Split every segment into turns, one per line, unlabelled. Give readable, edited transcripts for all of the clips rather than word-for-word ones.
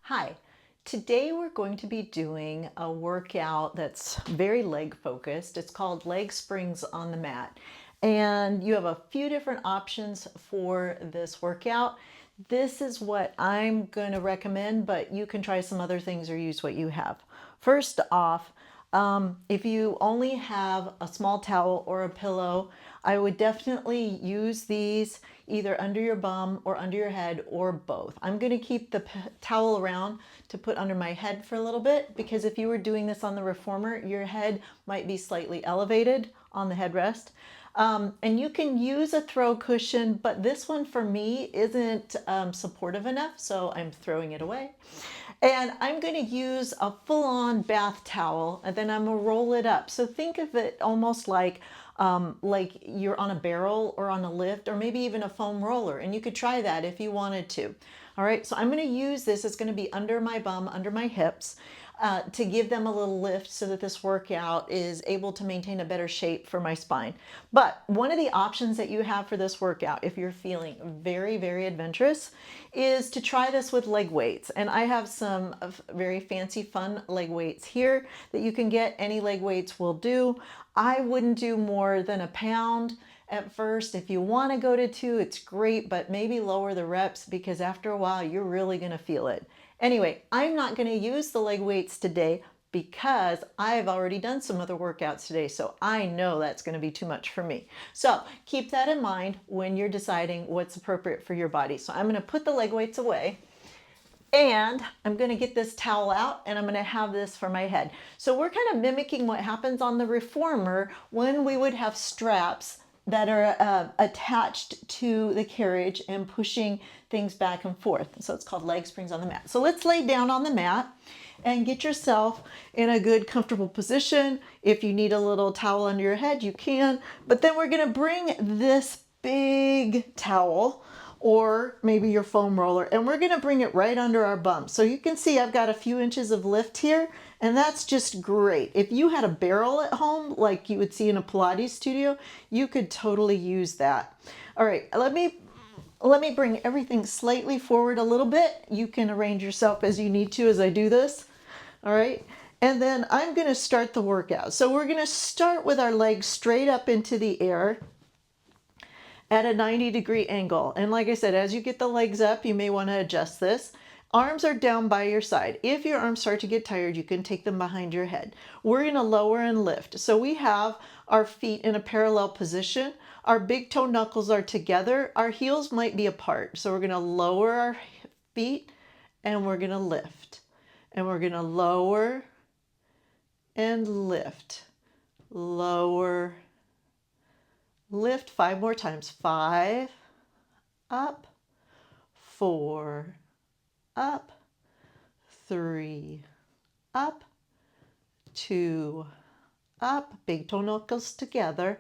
Hi, today we're going to be doing a workout that's very leg focused. It's called leg springs on the mat. And you have a few different options for this workout. This is what I'm going to recommend, but you can try some other things or use what you have. First off, if you only have a small towel or a pillow, I would definitely use these either under your bum or under your head or both. I'm going to keep the towel around to put under my head for a little bit because if you were doing this on the reformer, your head might be slightly elevated on the headrest. And you can use a throw cushion, but this one for me isn't supportive enough, so I'm throwing it away. And I'm going to use a full-on bath towel, and then I'm going to roll it up. So think of it almost like you're on a barrel or on a lift, or maybe even a foam roller. And you could try that if you wanted to. All right, so I'm going to use this. It's going to be under my bum, under my hips, to give them a little lift so that this workout is able to maintain a better shape for my spine. But one of the options that you have for this workout, if you're feeling very, very adventurous, is to try this with leg weights. And I have some very fancy, fun leg weights here that you can get. Any leg weights will do. I wouldn't do more than a pound at first. If you want to go to 2, it's great, but maybe lower the reps because after a while you're really going to feel it. Anyway, I'm not going to use the leg weights today because I've already done some other workouts today, so I know that's going to be too much for me. So keep that in mind when you're deciding what's appropriate for your body. So I'm going to put the leg weights away. And I'm going to get this towel out and I'm going to have this for my head. So we're kind of mimicking what happens on the reformer when we would have straps that are attached to the carriage and pushing things back and forth. So it's called leg springs on the mat. So let's lay down on the mat and get yourself in a good comfortable position. If you need a little towel under your head, you can. But then we're going to bring this big towel or maybe your foam roller, and we're going to bring it right under our bum. So you can see I've got a few inches of lift here, and that's just great. If you had a barrel at home like you would see in a Pilates studio, you could totally use that. All right, let me bring everything slightly forward a little bit. You can arrange yourself as you need to as I do this. All right, and then I'm going to start the workout. So we're going to start with our legs straight up into the air at a 90-degree angle. And like I said, as you get the legs up, you may want to adjust this. Arms are down by your side. If your arms start to get tired, you can take them behind your head. We're going to lower and lift. So we have our feet in a parallel position. Our big toe knuckles are together. Our heels might be apart. So we're going to lower our feet and we're going to lift. And we're going to lower and lift. Lower, lift 5 more times. 5, up, 4, up, 3, up, 2, up, big toe knuckles together,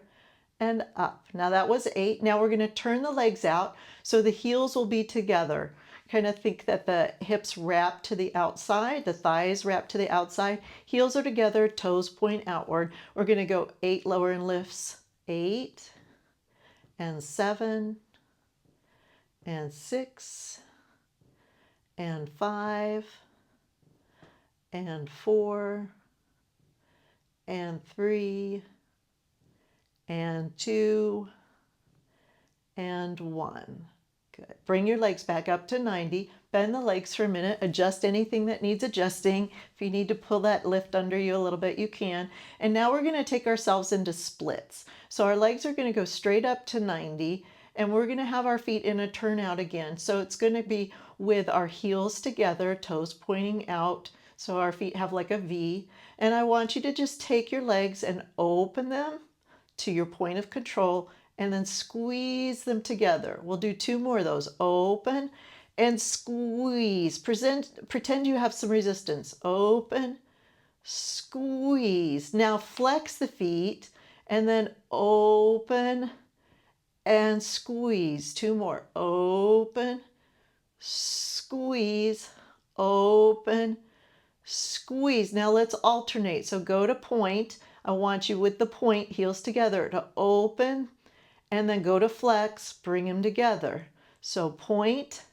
and up. Now that was 8. Now we're going to turn the legs out so the heels will be together. Kind of think that the hips wrap to the outside, the thighs wrap to the outside, heels are together, toes point outward. We're going to go 8 lower and lifts. 8 and 7 and 6 and 5 and 4 and 3 and 2 and 1. Good. Bring your legs back up to 90. Bend the legs for a minute. Adjust anything that needs adjusting. If you need to pull that lift under you a little bit, you can. And now we're going to take ourselves into splits. So our legs are going to go straight up to 90. And we're going to have our feet in a turnout again. So it's going to be with our heels together, toes pointing out. So our feet have like a V. And I want you to just take your legs and open them to your point of control and then squeeze them together. We'll do 2 more of those. Open and squeeze. Pretend you have some resistance. Open, squeeze. Now flex the feet and then open and squeeze. 2 more. Open, squeeze, open, squeeze. Now let's alternate. So go to point. I want you with the point, heels together, to open and then go to flex, bring them together. So point,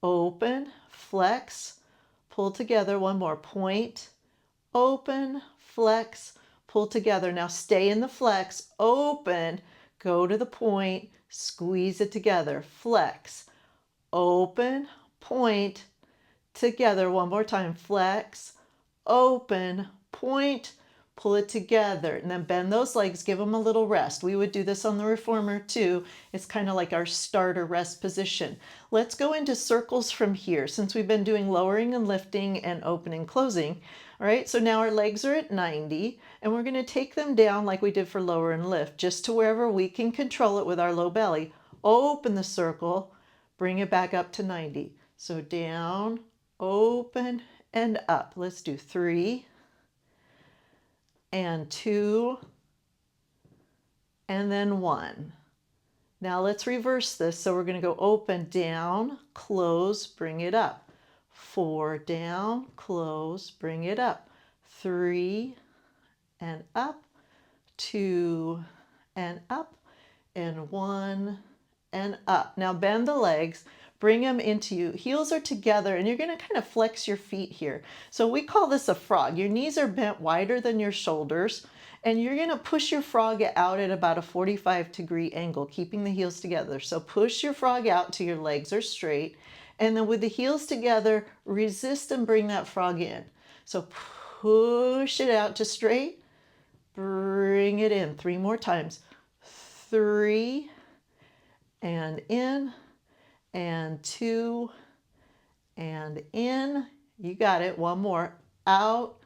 open, flex, pull together. One more. Point, open, flex, pull together. Now stay in the flex, open, go to the point, squeeze it together, flex, open, point, together. One more time. Flex, open, point, pull it together, and then bend those legs, give them a little rest. We would do this on the reformer too. It's kind of like our starter rest position. Let's go into circles from here since we've been doing lowering and lifting and opening, closing. All right, so now our legs are at 90 and we're going to take them down like we did for lower and lift, just to wherever we can control it with our low belly. Open the circle, bring it back up to 90. So down, open, and up. Let's do 3 and 2 and then 1. Now let's reverse this. So we're going to go open, down, close, bring it up. 4 down, close, bring it up. 3 and up, 2 and up, and 1 and up. Now bend the legs, bring them into you. Heels are together and you're going to kind of flex your feet here. So we call this a frog. Your knees are bent wider than your shoulders and you're going to push your frog out at about a 45-degree angle, keeping the heels together. So push your frog out till your legs are straight, and then with the heels together, resist and bring that frog in. So push it out to straight, bring it in. 3 more times. 3 and in, and 2 and in. You got it. 1 more. Out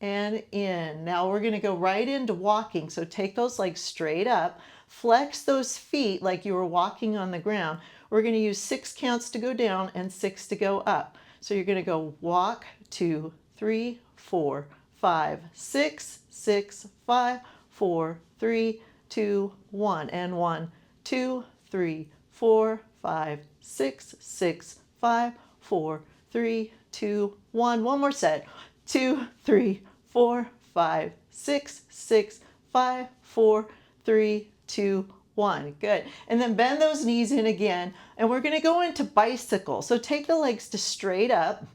and in. Now we're going to go right into walking. So take those legs straight up, flex those feet like you were walking on the ground. We're going to use 6 counts to go down and 6 to go up. So you're going to go walk, 2, 3, 4, 5, 6, 6, 5, 4, 3, 2, 1, and 1, 2, 3, 4, 5, 6, 6, 5, 4, 3, 2, 1. One more set. 2, 3, 4, 5, 6, 6, 5, 4, 3, 2, 1. Good. And then bend those knees in again. And we're going to go into bicycle. So take the legs to straight up.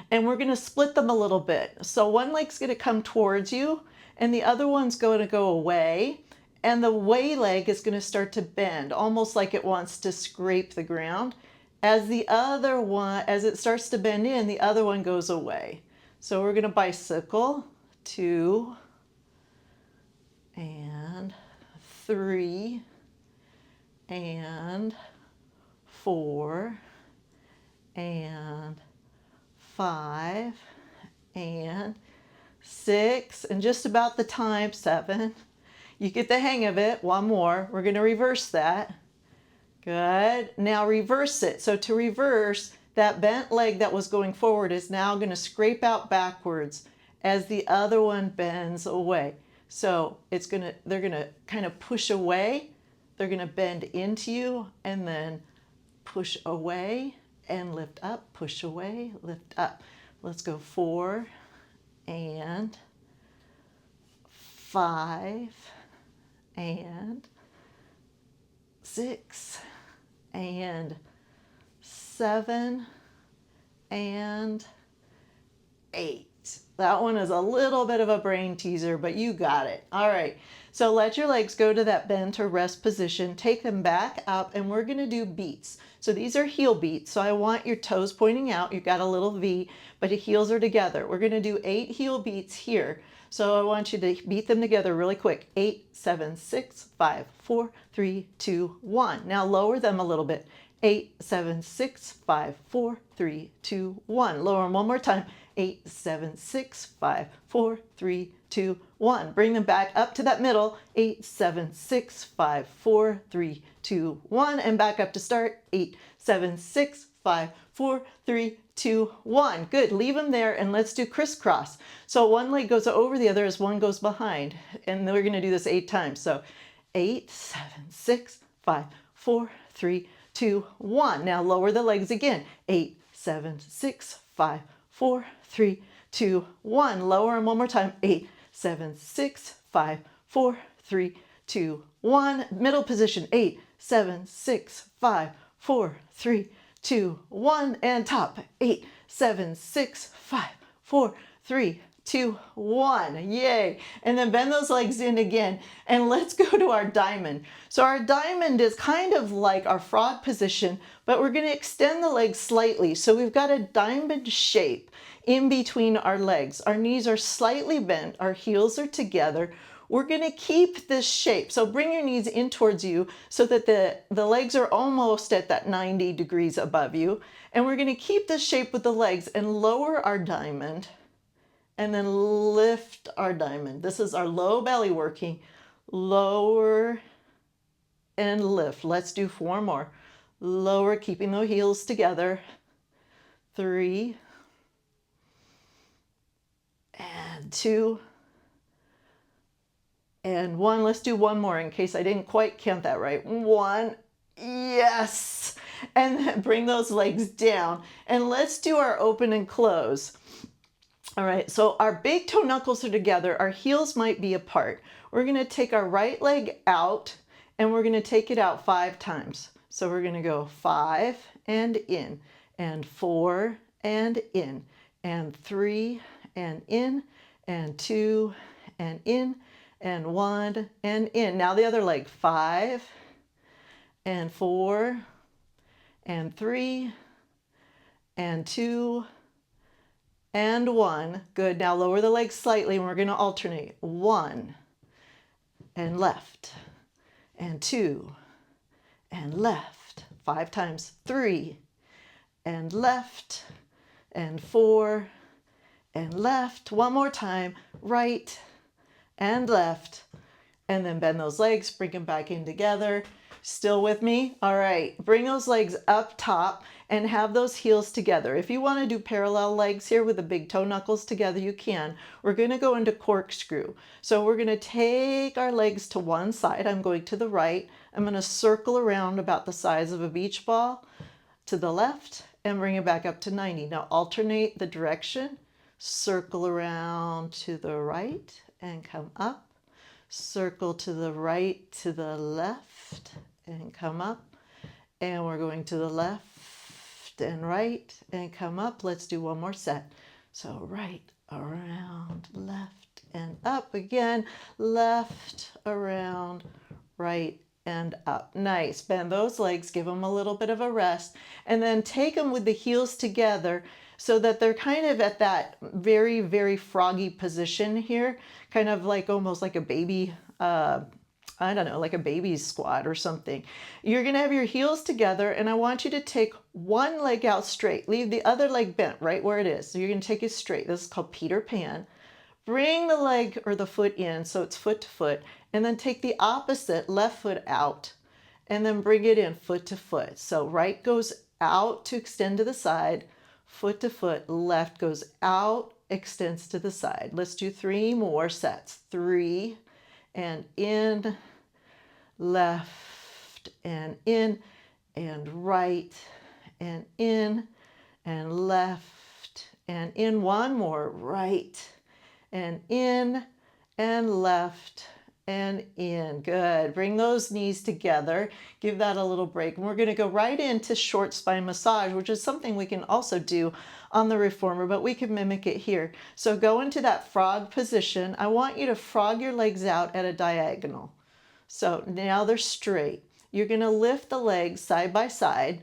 And we're going to split them a little bit. So one leg's going to come towards you and the other one's going to go away. And the way leg is going to start to bend, almost like it wants to scrape the ground. As the other one, as it starts to bend in, the other one goes away. So we're going to bicycle, 2 and 3 and 4 and 5 and 6 and just about the time, 7. You get the hang of it. 1 more. We're going to reverse that. Good. Now reverse it. So to reverse, that bent leg that was going forward is now going to scrape out backwards as the other one bends away. So they're going to kind of push away. They're going to bend into you and then push away and lift up, push away, lift up. Let's go 4 and 5 and 6 and 7 and 8. That one is a little bit of a brain teaser, but you got it. All right. So let your legs go to that bent or rest position. Take them back up and we're going to do beats. So these are heel beats. So I want your toes pointing out. You've got a little V, but your heels are together. We're going to do 8 heel beats here. So I want you to beat them together really quick. 8, 7, 6, 5, 4, 3, 2, 1. Now lower them a little bit. 8, 7, 6, 5, 4, 3, 2, 1. Lower them one more time. 8, 7, 6, 5, 4, 3, 2, 1. Bring them back up to that middle. 8, 7, 6, 5, 4, 3, 2, 1. And back up to start. 8, 7, 6, 5, 4, 3, 2, 1. Good. Leave them there and let's do crisscross. So one leg goes over the other as one goes behind. And then we're going to do this 8 times. So 8, 7, 6, 5, 4, 3, 2, 1. Now lower the legs again. 8, 7, 6, 5, 4, 3, 2, 1. Lower them one more time. 8, 7, 6, 5, 4, 3, 2, 1. Middle position. 8, 7, 6, 5, 4, 3, 2, 1. And top. 8, 7, 6, 5, 4, 3, 2, 1. Yay. And then bend those legs in again. And let's go to our diamond. So our diamond is kind of like our frog position, but we're going to extend the legs slightly. So we've got a diamond shape in between our legs. Our knees are slightly bent. Our heels are together. We're going to keep this shape. So bring your knees in towards you so that the legs are almost at that 90 degrees above you. And we're going to keep this shape with the legs and lower our diamond and then lift our diamond. This is our low belly working. Lower and lift. Let's do 4 more. Lower, keeping the heels together. 3 and 2 and 1. Let's do 1 more in case I didn't quite count that right. 1. Yes. And then bring those legs down. And let's do our open and close. All right, so our big toe knuckles are together. Our heels might be apart. We're going to take our right leg out and we're going to take it out 5 times. So we're going to go 5 and in, and 4 and in, and 3 and in, and 2 and in, and 1 and in. Now the other leg, 5 and 4 and 3 and 2 and 1. Good. Now lower the legs slightly and we're going to alternate. 1 and left and 2 and left. 5 times. 3 and left and 4 and left. 1 more time. Right and left. And then bend those legs, bring them back in together. Still with me? All right. Bring those legs up top and have those heels together. If you want to do parallel legs here with the big toe knuckles together, you can. We're going to go into corkscrew. So we're going to take our legs to one side. I'm going to the right. I'm going to circle around about the size of a beach ball to the left and bring it back up to 90. Now alternate the direction. Circle around to the right and come up. Circle to the right, to the left, and come up. And we're going to the left and right, and come up. Let's do 1 more set. So right, around, left, and up again. Left, around, right, and up. Nice. Bend those legs, give them a little bit of a rest, and then take them with the heels together so that they're kind of at that very, very froggy position here, kind of like almost like a baby, I don't know, like a baby's squat or something. You're going to have your heels together, and I want you to take one leg out straight. Leave the other leg bent right where it is. So you're going to take it straight. This is called Peter Pan. Bring the leg or the foot in so it's foot to foot, and then take the opposite left foot out, and then bring it in foot to foot. So right goes out to extend to the side, foot to foot, left goes out, extends to the side. Let's do 3 more sets. 3 and in, left and in, and right and in, and left and in. 1 more, right and in, and left and in. Good. Bring those knees together. Give that a little break. And we're going to go right into short spine massage, which is something we can also do on the reformer, but we can mimic it here. So go into that frog position. I want you to frog your legs out at a diagonal. So now they're straight. You're going to lift the legs side by side,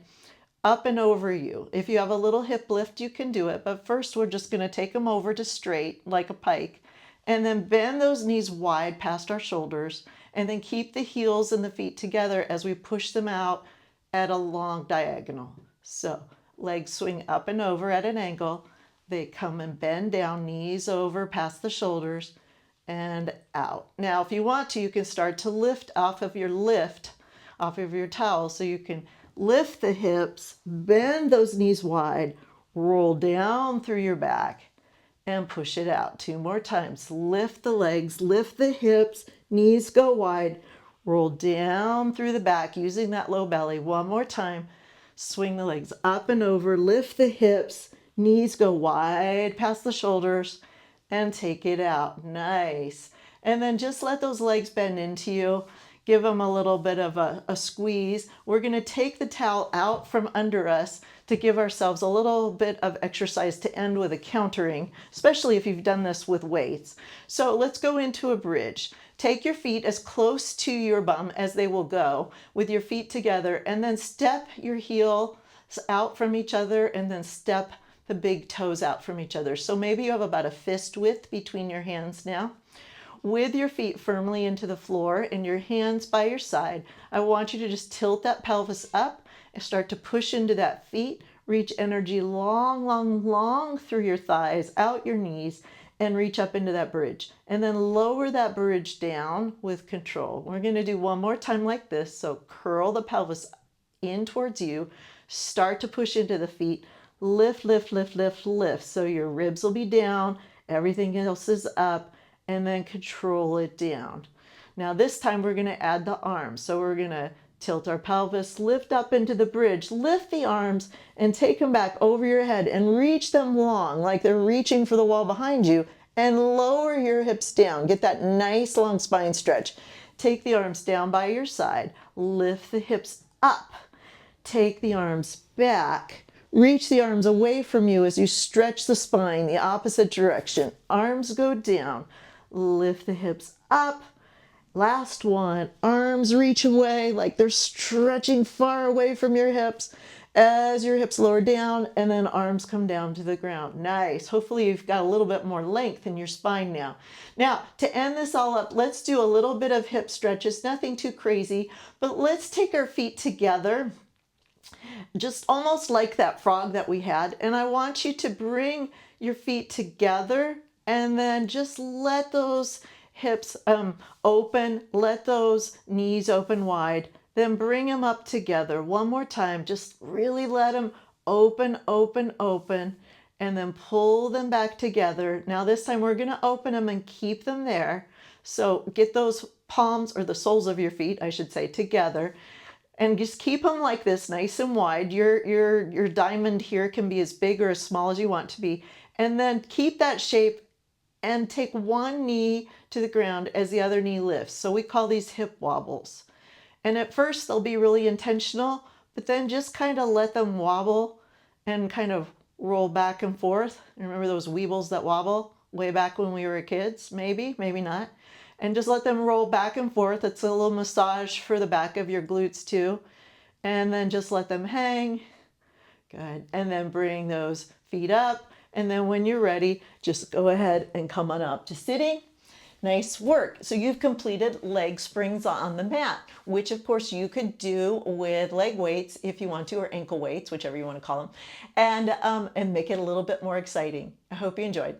up and over you. If you have a little hip lift, you can do it. But first, we're just going to take them over to straight like a pike. And then bend those knees wide past our shoulders, and then keep the heels and the feet together as we push them out at a long diagonal. So legs swing up and over at an angle. They come and bend down, knees over past the shoulders and out. Now, if you want to, you can start to lift off of your towel. So you can lift the hips, bend those knees wide, roll down through your back, and push it out. 2 more times. Lift the legs, lift the hips, knees go wide, roll down through the back using that low belly. 1 more time. Swing the legs up and over, lift the hips, knees go wide past the shoulders, and take it out. Nice. And then just let those legs bend into you. give them a little bit of a squeeze. We're going to take the towel out from under us to give ourselves a little bit of exercise to end with a countering, especially if you've done this with weights. So let's go into a bridge. Take your feet as close to your bum as they will go with your feet together, and then step your heels out from each other, and then step the big toes out from each other. So maybe you have about a fist width between your hands now. With your feet firmly into the floor and your hands by your side, I want you to just tilt that pelvis up and start to push into that feet. Reach energy long, long, long through your thighs, out your knees, and reach up into that bridge. And then lower that bridge down with control. We're going to do one more time like this. So curl the pelvis in towards you. Start to push into the feet. Lift, lift, lift, lift, lift. So your ribs will be down. Everything else is up. And then control it down. Now this time we're going to add the arms. So we're going to tilt our pelvis, lift up into the bridge, lift the arms and take them back over your head and reach them long like they're reaching for the wall behind you, and lower your hips down. Get that nice long spine stretch. Take the arms down by your side, lift the hips up, take the arms back, reach the arms away from you as you stretch the spine the opposite direction. Arms go down. Lift the hips up. Last one. Arms reach away like they're stretching far away from your hips as your hips lower down, and then arms come down to the ground. Nice. Hopefully you've got a little bit more length in your spine now. Now, to end this all up, let's do a little bit of hip stretches, nothing too crazy, but let's take our feet together, just almost like that frog that we had. And I want you to bring your feet together and then just let those hips open, let those knees open wide, then bring them up together. One more time, just really let them open, open, open, and then pull them back together. Now this time we're going to open them and keep them there. So get those palms, or the soles of your feet, I should say, together. And just keep them like this, nice and wide. Your diamond here can be as big or as small as you want to be. And then keep that shape and take one knee to the ground as the other knee lifts. So we call these hip wobbles. And at first they'll be really intentional, but then just kind of let them wobble and kind of roll back and forth. Remember those weebles that wobble way back when we were kids? Maybe, maybe not. And just let them roll back and forth. It's a little massage for the back of your glutes too. And then just let them hang. Good. And then bring those feet up. And then when you're ready, just go ahead and come on up to sitting. Nice work. So you've completed leg springs on the mat, which of course you could do with leg weights if you want to, or ankle weights, whichever you want to call them, and make it a little bit more exciting. I hope you enjoyed.